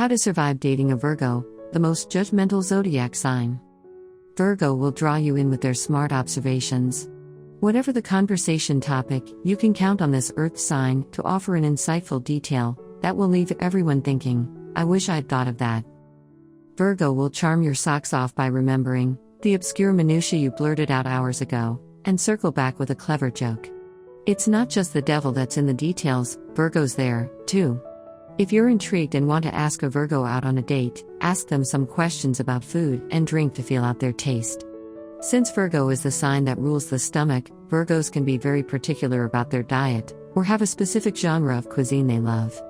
How to survive dating a Virgo, the most judgmental zodiac sign. Virgo will draw you in with their smart observations. Whatever the conversation topic, you can count on this earth sign to offer an insightful detail that will leave everyone thinking, I wish I'd thought of that. Virgo will charm your socks off by remembering the obscure minutiae you blurted out hours ago, and circle back with a clever joke. It's not just the devil that's in the details, Virgo's there, too. If you're intrigued and want to ask a Virgo out on a date, ask them some questions about food and drink to feel out their taste. Since Virgo is the sign that rules the stomach, Virgos can be very particular about their diet, or have a specific genre of cuisine they love.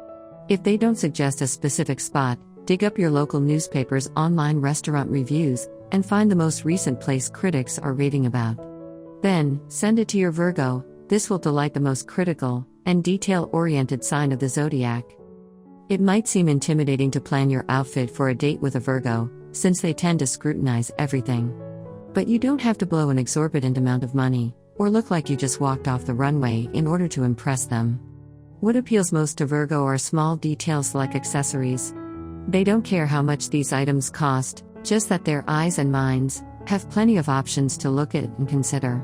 If they don't suggest a specific spot, dig up your local newspaper's online restaurant reviews, and find the most recent place critics are raving about. Then, send it to your Virgo. This will delight the most critical and detail-oriented sign of the zodiac. It might seem intimidating to plan your outfit for a date with a Virgo, since they tend to scrutinize everything. But you don't have to blow an exorbitant amount of money, or look like you just walked off the runway in order to impress them. What appeals most to Virgo are small details like accessories. They don't care how much these items cost, just that their eyes and minds have plenty of options to look at and consider.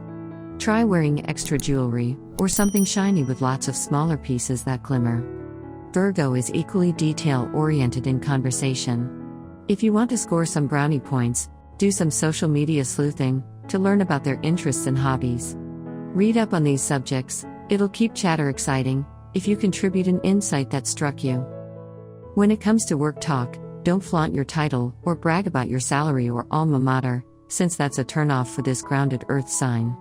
Try wearing extra jewelry, or something shiny with lots of smaller pieces that glimmer. Virgo is equally detail-oriented in conversation. If you want to score some brownie points, do some social media sleuthing to learn about their interests and hobbies. Read up on these subjects, it'll keep chatter exciting if you contribute an insight that struck you. When it comes to work talk, don't flaunt your title or brag about your salary or alma mater, since that's a turnoff for this grounded earth sign.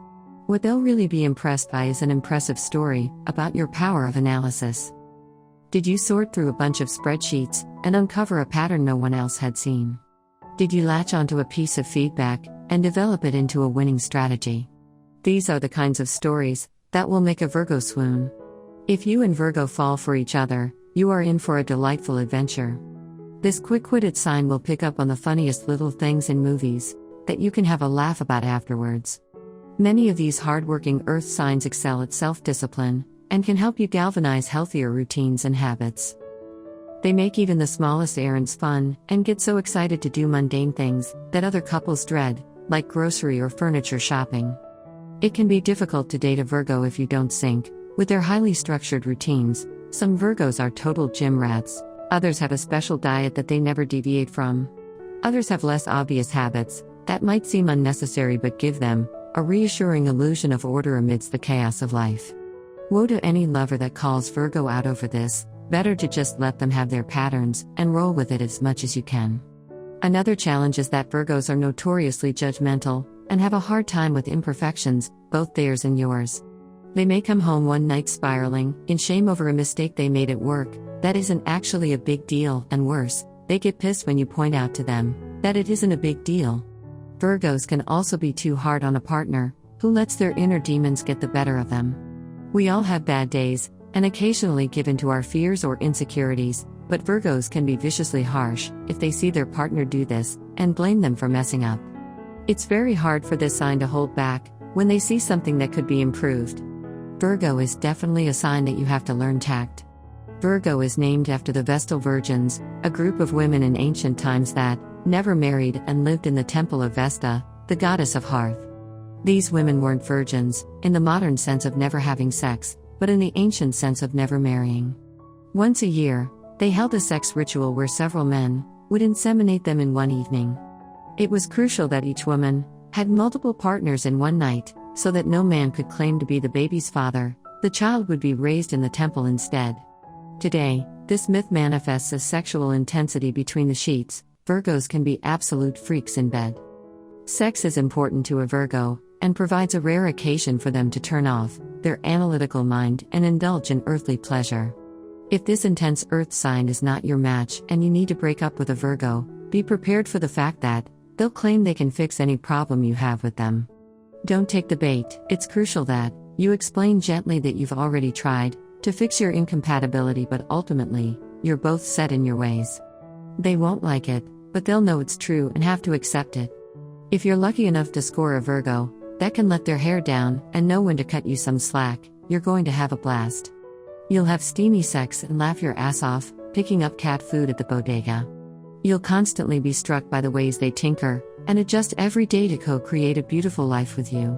What they'll really be impressed by is an impressive story about your power of analysis. Did you sort through a bunch of spreadsheets and uncover a pattern no one else had seen? Did you latch onto a piece of feedback and develop it into a winning strategy? These are the kinds of stories that will make a Virgo swoon. If you and Virgo fall for each other, you are in for a delightful adventure. This quick-witted sign will pick up on the funniest little things in movies that you can have a laugh about afterwards. Many of these hardworking earth signs excel at self-discipline and can help you galvanize healthier routines and habits. They make even the smallest errands fun and get so excited to do mundane things that other couples dread, like grocery or furniture shopping. It can be difficult to date a Virgo if you don't sync with their highly structured routines. Some Virgos are total gym rats, others have a special diet that they never deviate from. Others have less obvious habits that might seem unnecessary but give them a reassuring illusion of order amidst the chaos of life. Woe to any lover that calls Virgo out over this. Better to just let them have their patterns and roll with it as much as you can. Another challenge is that Virgos are notoriously judgmental and have a hard time with imperfections, both theirs and yours. They may come home one night spiraling in shame over a mistake they made at work that isn't actually a big deal, and worse, they get pissed when you point out to them that it isn't a big deal. Virgos can also be too hard on a partner who lets their inner demons get the better of them. We all have bad days, and occasionally give in to our fears or insecurities, but Virgos can be viciously harsh if they see their partner do this and blame them for messing up. It's very hard for this sign to hold back when they see something that could be improved. Virgo is definitely a sign that you have to learn tact. Virgo is named after the Vestal Virgins, a group of women in ancient times that never married and lived in the temple of Vesta, the goddess of hearth. These women weren't virgins, in the modern sense of never having sex, but in the ancient sense of never marrying. Once a year, they held a sex ritual where several men would inseminate them in one evening. It was crucial that each woman had multiple partners in one night, so that no man could claim to be the baby's father. The child would be raised in the temple instead. Today, this myth manifests as sexual intensity between the sheets. Virgos can be absolute freaks in bed. Sex is important to a Virgo, and provides a rare occasion for them to turn off their analytical mind and indulge in earthly pleasure. If this intense earth sign is not your match and you need to break up with a Virgo, be prepared for the fact that they'll claim they can fix any problem you have with them. Don't take the bait. It's crucial that you explain gently that you've already tried to fix your incompatibility, but ultimately, you're both set in your ways. They won't like it, but they'll know it's true and have to accept it. If you're lucky enough to score a Virgo that can let their hair down and know when to cut you some slack, you're going to have a blast. You'll have steamy sex and laugh your ass off, picking up cat food at the bodega. You'll constantly be struck by the ways they tinker and adjust every day to co-create a beautiful life with you.